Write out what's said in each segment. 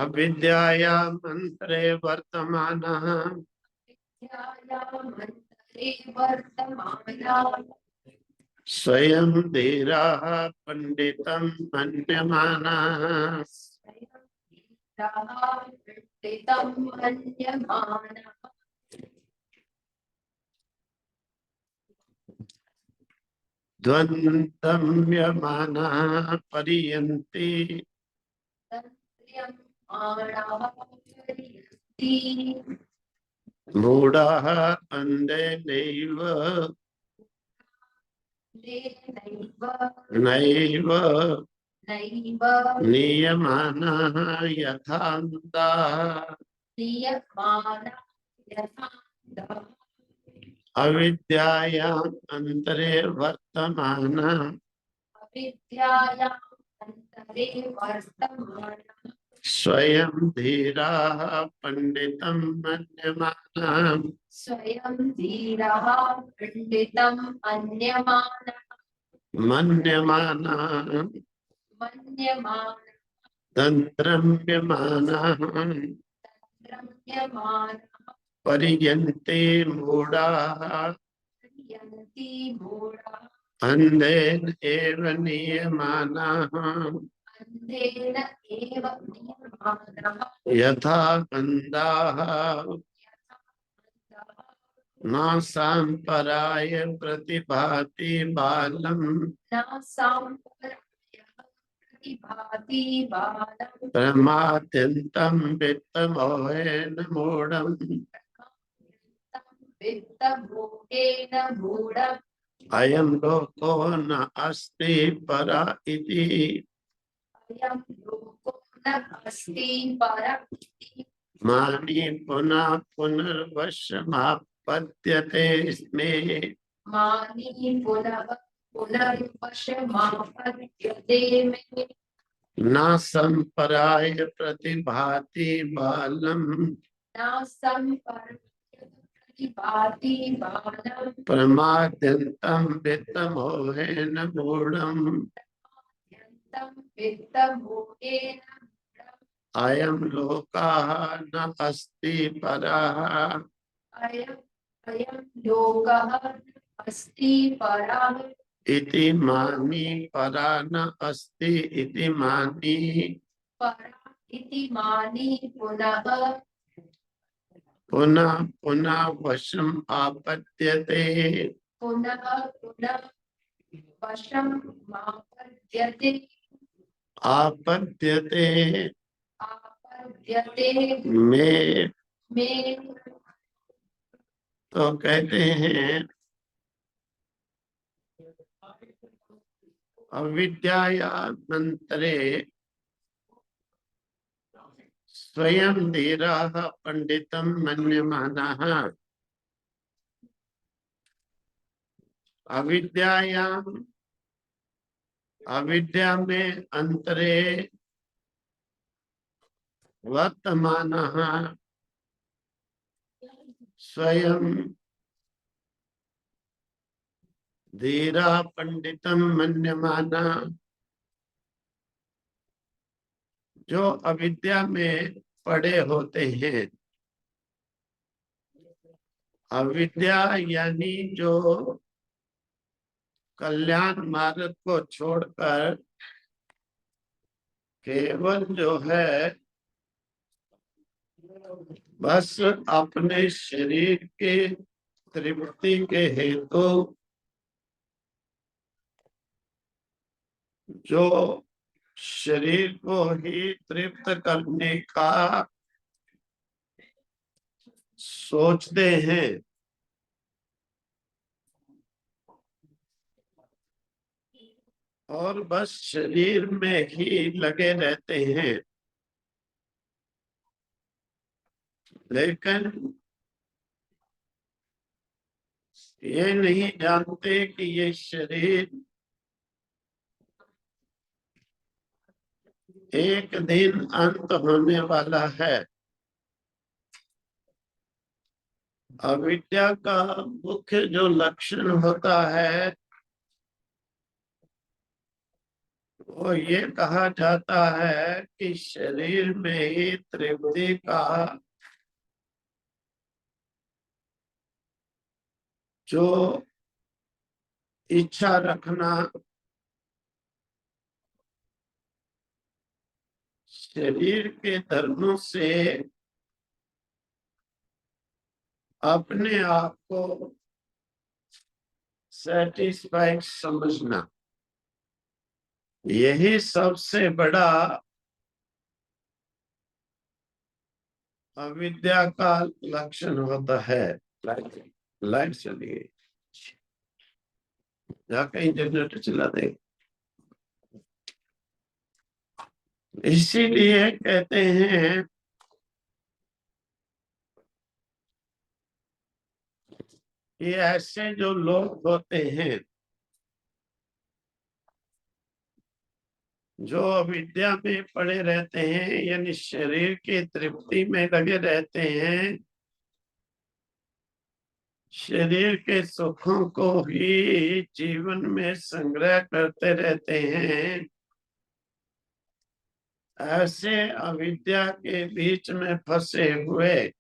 अविद्यायाम् अंतरे वर्तमानः स्वयं धीराः पंडितं मन्यमानाः द्वन्द्वम्यमानाः पर्यन्ति मूढ़ाः अन्धेनैव नैव नियमानाः यथान्ताः अविद्यायाम् अंतरे वर्तमानः स्वयं धीराः पंडितं मन्यमानाः मन्यमानाः तन्त्रम्यमानाः पर्यन्ते मूढ़ाः अन्धेन एव नियमानाः यथा अंधाः न सांपराय प्रतिभाति बालम् प्रमाद्यन्तं वित्तमोहेन मूढम् अयं लोको न अस्ति परा इति मानी पुनः पुनर्वशमापद्यते स्मे न संपराय प्रतिभाति बालम् प्रमाद्यन्तं वित्तमोहेन मूढम् अयं लोकः न अस्ति परः इति मानी परा न अस्ति इति मानी पुनः पुनः वशम् आपद्यते आपद्यते में तो कहते हैं अविद्यायामन्तरे स्वयं धीराः पंडितं मन्यमानाः अविद्या में अंतरे वर्तमानः स्वयं धीरा पंडितम मन्यमाना जो अविद्या में पड़े होते हैं। अविद्या यानी जो कल्याण मार्ग को छोड़कर केवल जो है बस अपने शरीर के तृप्ति के हेतु जो शरीर को ही तृप्त करने का सोचते हैं, और बस शरीर में ही लगे रहते हैं, लेकिन ये नहीं जानते कि ये शरीर एक दिन अंत होने वाला है। अविद्या का मुख्य जो लक्षण होता है वो ये कहा जाता है कि शरीर में ही तृप्ति का जो इच्छा रखना, शरीर के धर्मों से अपने आप को सेटिस्फाइड समझना, यही सबसे बड़ा अविद्या का लक्षण होता है। लाइट चली गई, जाकर इंटरनेट चला दे। इसीलिए कहते हैं कि ऐसे जो लोग होते हैं जो अविद्या में पड़े रहते हैं, यानी शरीर की तृप्ति में लगे रहते हैं, शरीर के सुखों को ही जीवन में संग्रह करते रहते हैं, ऐसे अविद्या के बीच में फंसे हुए,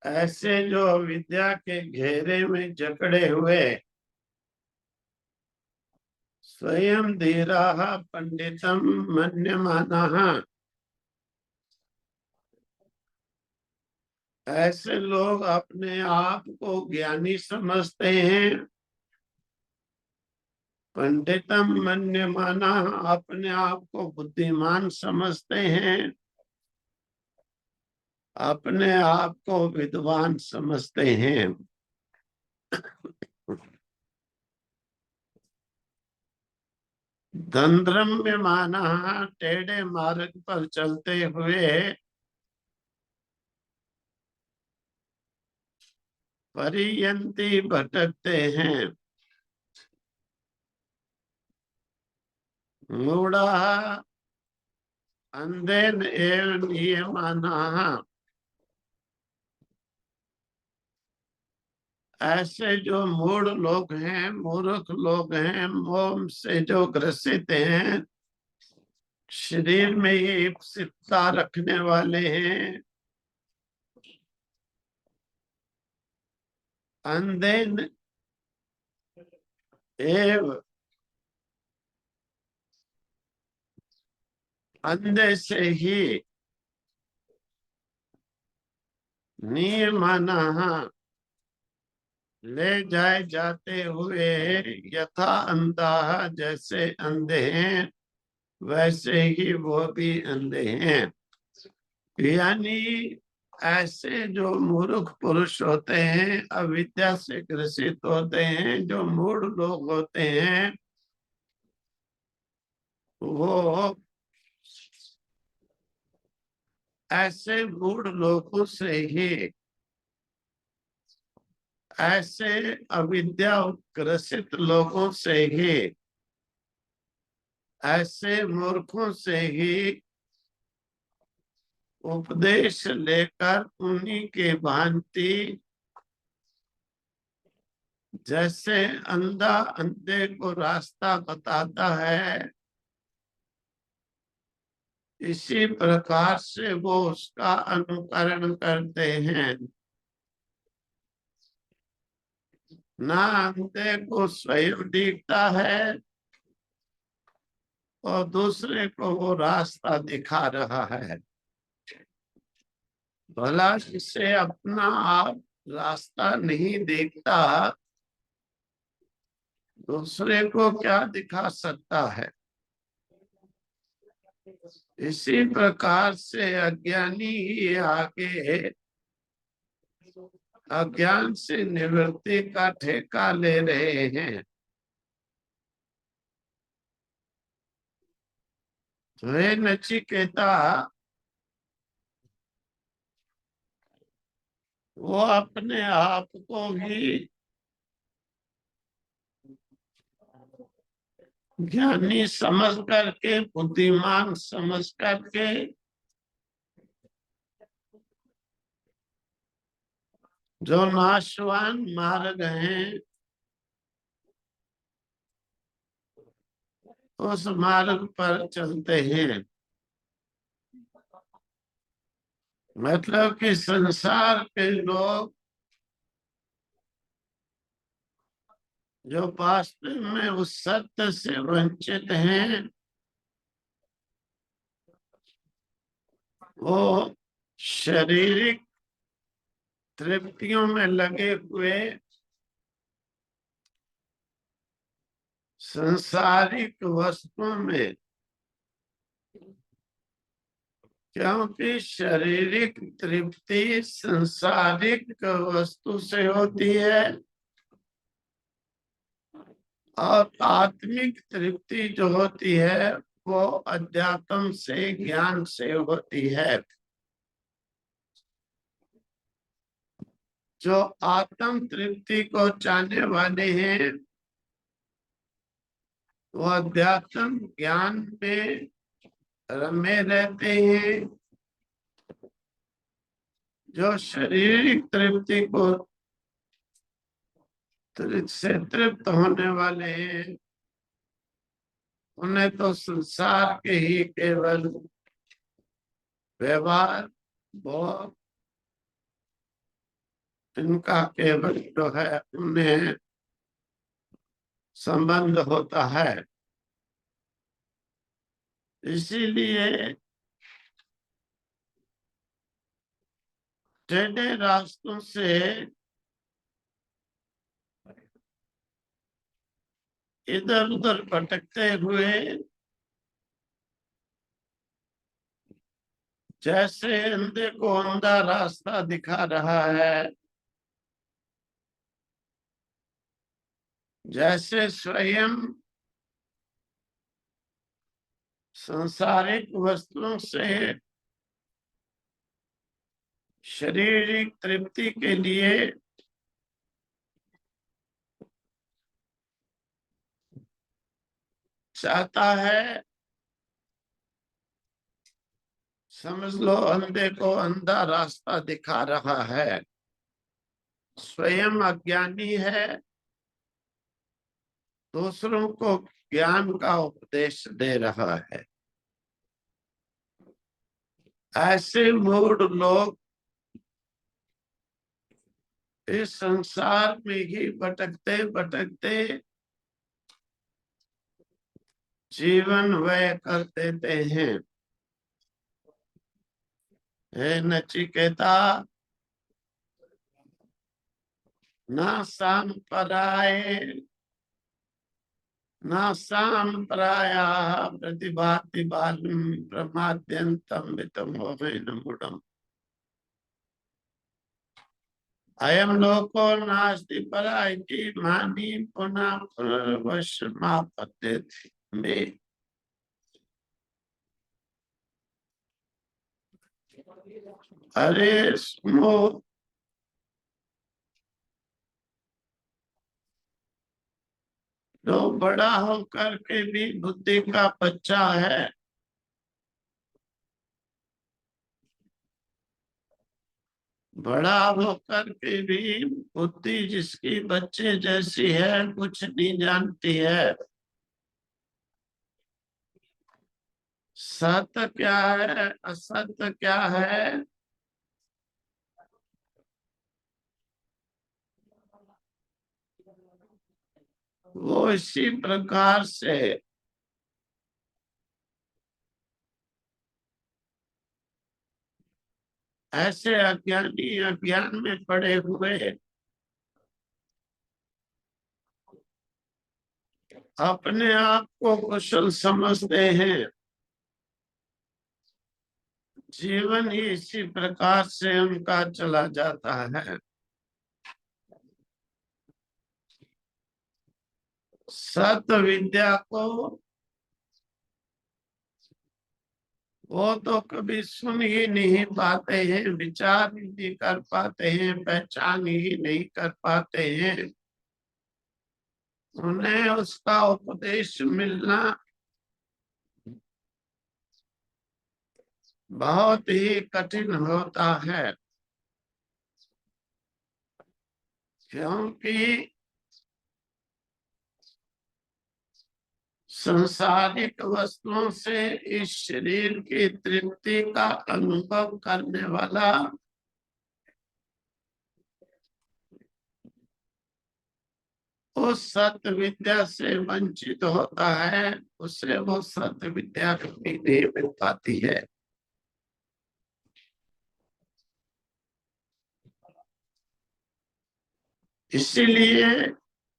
ऐसे जो अविद्या के घेरे में जकड़े हुए, स्वयं धीराः पंडितम मन्यमानाः, ऐसे लोग अपने आप को ज्ञानी समझते हैं। पंडितम मन्यमानाः, अपने आप को बुद्धिमान समझते हैं, अपने आप को विद्वान समझते हैं। धंद्रम्यमानाः, टेढ़े मार्ग पर चलते हुए परियंती भटकते हैं। मूढ़ाः अंधेन एव नियमानाः, ऐसे जो मूढ़ लोग हैं, मूर्ख लोग हैं, मोह से जो ग्रसित हैं, शरीर में ये इप्सितता रखने वाले हैं, अंधेन एव, अंधे से ही, नियमानाः, ले जाए जाते हुए, यथा अंधा, जैसे अंधे हैं वैसे ही वो भी अंधे हैं। यानी ऐसे जो मूर्ख पुरुष होते हैं, अविद्या से ग्रसित होते हैं, जो मूढ़ लोग होते हैं, वो ऐसे मूढ़ लोगों से ही, ऐसे अविद्या ग्रसित लोगों से ही, ऐसे मूर्खों से ही उपदेश लेकर उन्हीं के भांति, जैसे अंधा अंधे को रास्ता बताता है, इसी प्रकार से वो उसका अनुकरण करते हैं। ना अंधे को स्वयं दिखता है और दूसरे को वो रास्ता दिखा रहा है। भला जिसे अपना आप रास्ता नहीं देखता, दूसरे को क्या दिखा सकता है। इसी प्रकार से अज्ञानी ही आगे अज्ञान से निवृत्ति का ठेका ले रहे हैं। तो हे नचिकेता, वो अपने आप को ही ज्ञानी समझ करके, बुद्धिमान समझ करके, जो नाशवान मार्ग हैं उस मार्ग पर चलते हैं। मतलब कि संसार के लोग जो वास्तव में उस सत्य से वंचित हैं, वो शारीरिक तृप्तियों में लगे हुए संसारिक वस्तुओं में, क्योंकि शारीरिक तृप्ति संसारिक वस्तु से होती है और आत्मिक तृप्ति जो होती है वो अध्यात्म से, ज्ञान से होती है। जो आत्म तृप्ति को चाहने वाले हैं वो अध्यात्म ज्ञान में रमे रहते हैं। जो शारीरिक तृप्ति को से तृप्त होने वाले हैं उन्हें तो संसार के ही केवल व्यवहार, भोग, इनका केवल जो है उन्हें संबंध होता है। इसीलिए टेढ़े रास्तों से इधर उधर भटकते हुए जैसे अंधे को अंधा रास्ता दिखा रहा है, जैसे स्वयं सांसारिक वस्तुओं से शारीरिक तृप्ति के लिए चाहता है, समझ लो अंधे को अंधा रास्ता दिखा रहा है। स्वयं अज्ञानी है, दूसरों को ज्ञान का उपदेश दे रहा है। ऐसे मूढ़ लोग इस संसार में ही भटकते भटकते जीवन व्यय कर देते हैं। हे नचिकेता, न सांपराये न सांपराया प्रतिभाति बालम प्रमाद्यंतम वितम होवेन मूढ़म। अयम लोको नास्ति परायति मानी पुनः पुनर्वशमापद्यते में। अरे सुनो, जो बड़ा होकर के भी बुद्धि का बच्चा है, बड़ा होकर के भी बुद्धि जिसकी बच्चे जैसी है, कुछ नहीं जानती है। सत्य क्या है, असत्य क्या है, वो इसी प्रकार से ऐसे अज्ञानी अज्ञान में पड़े हुए अपने आप को कुशल समझते हैं। जीवन ही इसी प्रकार से उनका चला जाता है। सत्य विद्या को वो तो कभी सुन ही नहीं पाते हैं, विचार ही नहीं कर पाते हैं, पहचान ही नहीं कर पाते हैं। उन्हें उसका उपदेश मिलना बहुत ही कठिन होता है, क्योंकि संसारिक वस्तुओं से इस शरीर की तृप्ति का अनुभव करने वाला उस सत्य विद्या से वंचित होता है, उसे वो सत्य विद्या कभी नहीं मिल पाती है। इसीलिए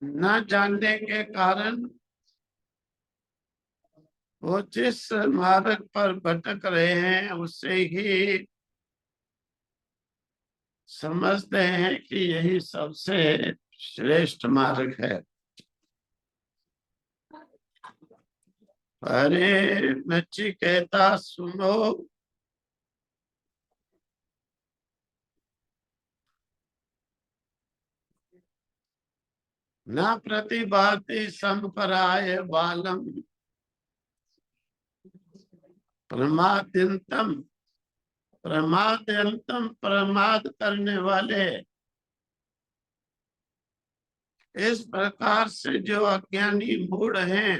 न जानने के कारण वो जिस मार्ग पर भटक रहे हैं उसे ही समझते हैं कि यही सबसे श्रेष्ठ मार्ग है। अरे नचिकेता सुनो, न प्रतिभाति संपराय बालम प्रमाद्यंतम, प्रमाद्यंतम प्रमाद करने वाले इस प्रकार से जो अज्ञानी मूढ़ हैं,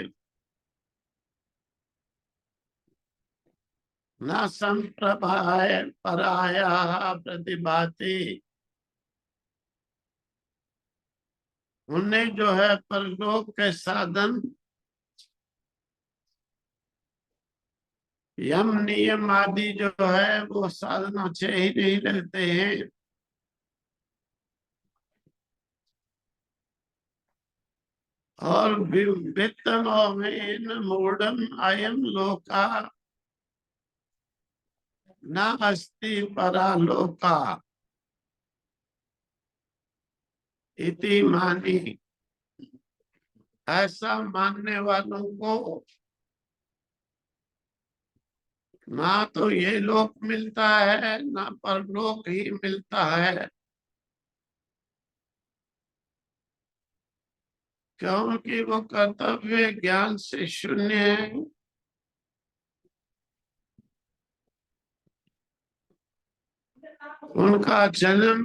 न संप्रभाय पराया प्रतिभाति, उन्हें जो है परलोक के साधन यम नियम आदि जो है वो साधन अच्छे ही नहीं रहते हैं। और वित्तम मूढ़म अयम लोका न अस्ति परालोका इति मानी, ऐसा मानने वालों को ना तो ये लोक मिलता है ना परलोक ही मिलता है, क्योंकि वो कर्तव्य ज्ञान से शून्य है। उनका जन्म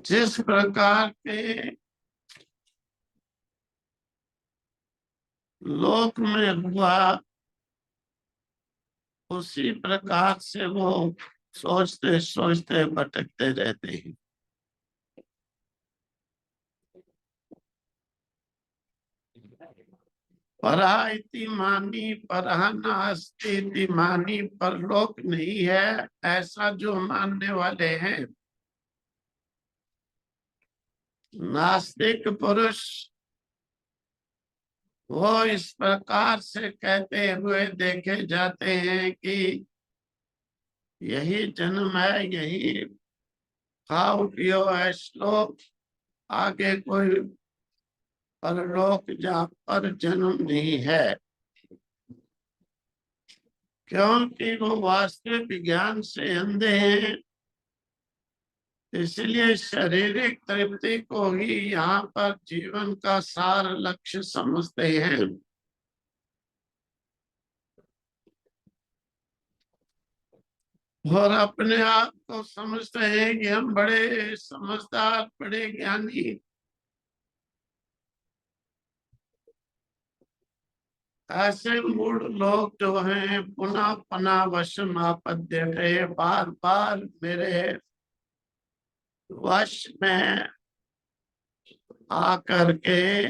जिस प्रकार के लोक में हुआ उसी प्रकार से वो सोचते सोचते भटकते रहते हैं। परा इति मानी परहा नास्ति इति मानी, परलोक नहीं है ऐसा जो मानने वाले हैं। नास्तिक पुरुष वो इस प्रकार से कहते हुए देखे जाते हैं कि यही जन्म है, यही खाओ पियो ऐश लो, आगे कोई परलोक जहाँ पर जन्म नहीं है, क्योंकि वो वास्तविक ज्ञान से अंधे हैं। इसलिए शारीरिक तृप्ति को ही यहाँ पर जीवन का सार लक्ष्य समझते हैं। और अपने आप को समझते हैं कि हम बड़े समझदार, बड़े ज्ञानी। ऐसे मूढ़ लोग जो हैं पुनः पुनः वशम आपद्यते, बार बार मेरे वश में आकर के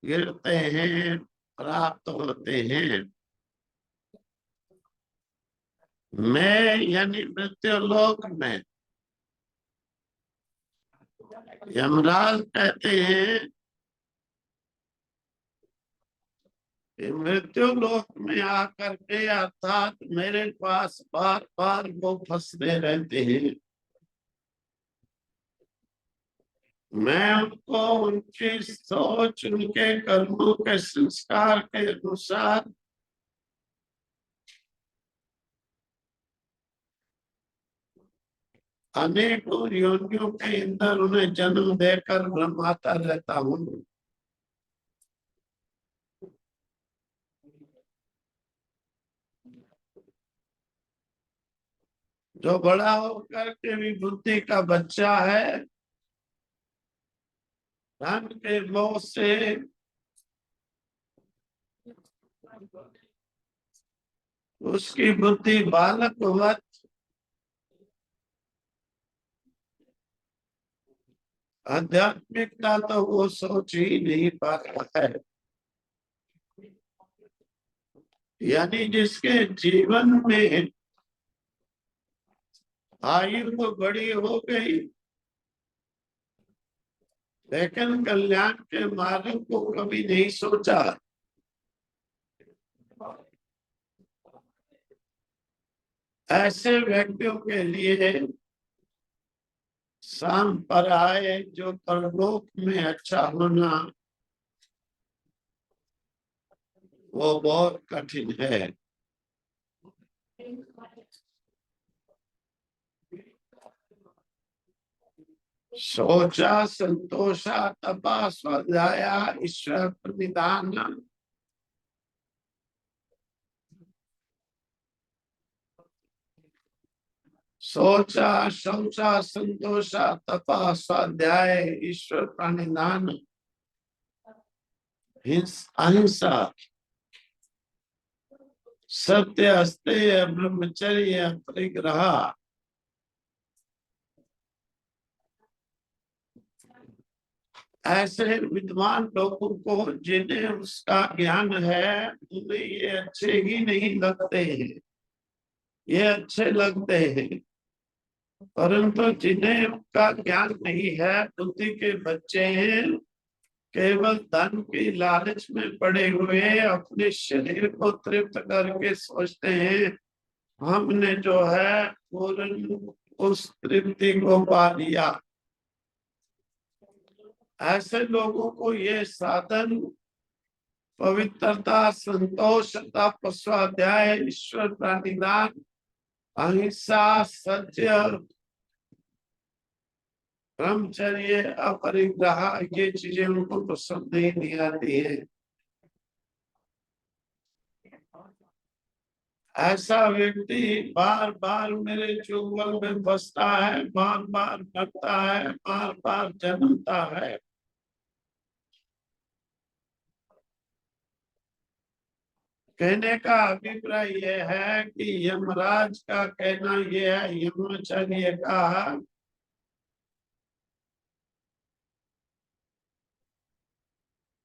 गिरते हैं, प्राप्त होते हैं। मैं यानी मृत्यु लोक में यमराज कहते हैं कि मृत्यु लोक में आकर के अर्थात मेरे पास बार बार वो फंसते रहते हैं। मैं उनको उनकी सोच, उनके कर्मों के संस्कार के अनुसार अनेकों योनियों के अंदर उन्हें जन्म देकर भ्रमाता रहता हूँ। जो बड़ा होकर के भी बुद्धि का बच्चा है धन के मोह से उसकी बुद्धि बालकवत आध्यात्मिकता तो वो सोच ही नहीं पाता है। यानी जिसके जीवन में आयु तो बड़ी हो गई, लेकिन कल्याण के मार्ग को कभी नहीं सोचा। ऐसे व्यक्तियों के लिए सांपराय जो परलोक में अच्छा होना वो बहुत कठिन है। सोचा संतोषा तपा स्वाध्याया ईश्वर प्रणिधान। सोचा शौचा संतोषा तपा स्वाध्याय ईश्वर प्रणिधान अहिंसा सत्य अस्तेय ब्रह्मचर्य परिग्रह। ऐसे विद्वान लोगों को जिन्हें उसका ज्ञान है उन्हें ये अच्छे ही नहीं लगते हैं, ये अच्छे लगते हैं। परंतु जिन्हें उनका ज्ञान नहीं है, बुद्धि के बच्चे हैं, केवल धन की लालच में पड़े हुए अपने शरीर को तृप्त करके सोचते हैं हमने जो है पूर्ण उस तृप्ति को पा लिया। ऐसे लोगों को ये साधन पवित्रता संतोषता स्वाध्याय ईश्वर प्रणिधान अहिंसा सत्य ब्रह्मचर्य अपरिग्रह ये चीजें उनको पसंद नहीं आती है। ऐसा व्यक्ति बार बार मेरे चुंगल में बसता है, बार बार मरता है, बार बार जन्मता है। कहने का अभिप्राय यह है कि यमराज का कहना यह है, यमाचार्य का,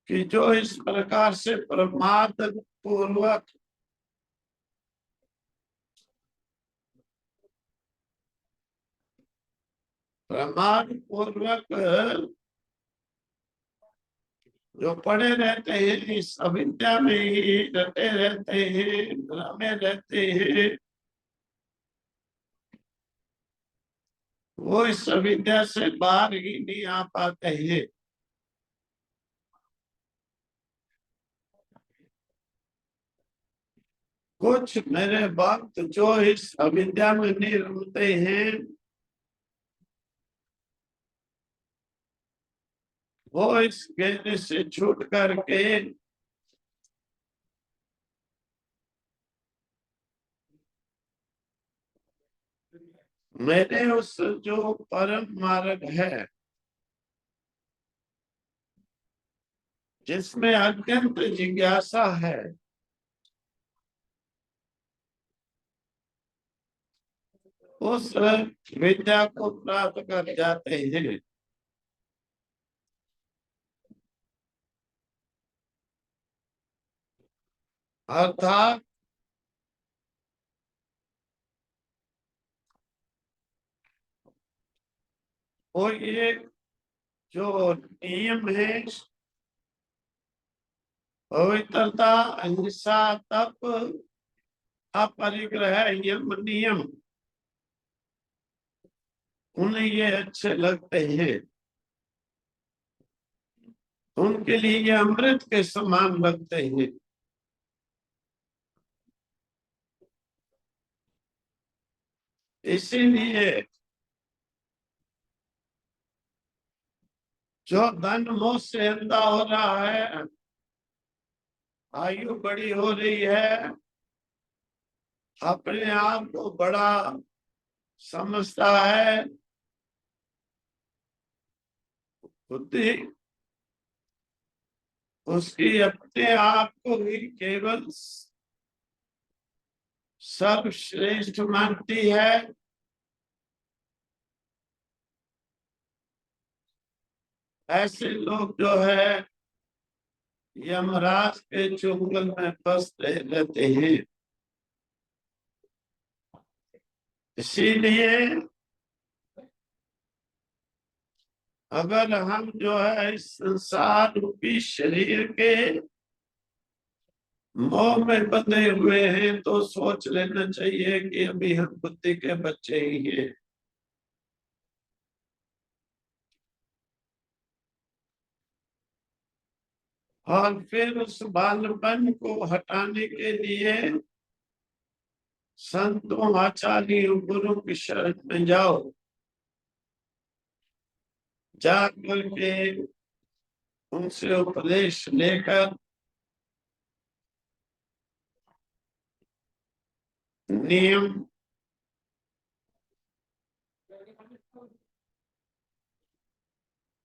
कि जो इस प्रकार से प्रमाद पूर्वक जो पड़े रहते हैं इस अविद्या में ही रटे रहते हैं, भ्रमे रहते हैं, वो इस अविद्या से बाहर ही नहीं आ पाते हैं। कुछ मेरे भक्त जो इस अविद्या में नहीं रमते हैं, वो इस घेरे से छूट करके मेरे उस जो परम मार्ग है जिसमें अत्यंत जिज्ञासा है, उस विद्या को प्राप्त कर जाते हैं। अर्थात वो ये जो नियम है पवित्रता अहिंसा तप अपरिग्रह यम नियम, उन्हें ये अच्छे लगते हैं। उनके लिए ये अमृत के समान लगते हैं। इसीलिए जो धन मोह से अंधा हो रहा है, आयु बड़ी हो रही है, अपने आप को बड़ा समझता है, बुद्धि उसकी अपने आप को ही केवल सर्वश्रेष्ठ मानती है। ऐसे लोग जो है यमराज के चुंगल में फंसते रहते हैं। इसीलिए अगर हम जो है इस संसार रूपी शरीर के मोह में बंधे हुए हैं तो सोच लेना चाहिए कि अभी हम बुद्धि के बच्चे ही हैं। और फिर उस बालपन को हटाने के लिए संतों आचार्यों गुरु की शरण में जाओ। जाकर के उनसे उपदेश लेकर नियम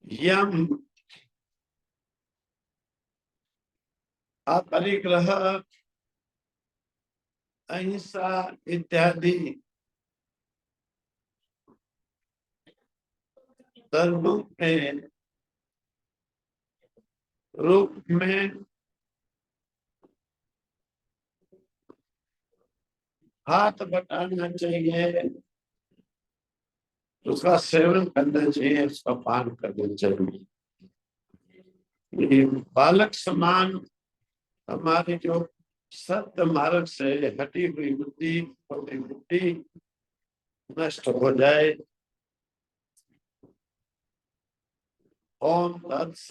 यम अपरिग्रह अहिंसा इत्यादि धर्मों के रूप में हाथ बटाना चाहिए, उसका सेवन करना चाहिए, उसका पान करना चाहिए। ये बालक समान हमारी जो सत्य मार्ग से हटी हुई बुद्धि नष्ट हो जाए। ओम तत्सत।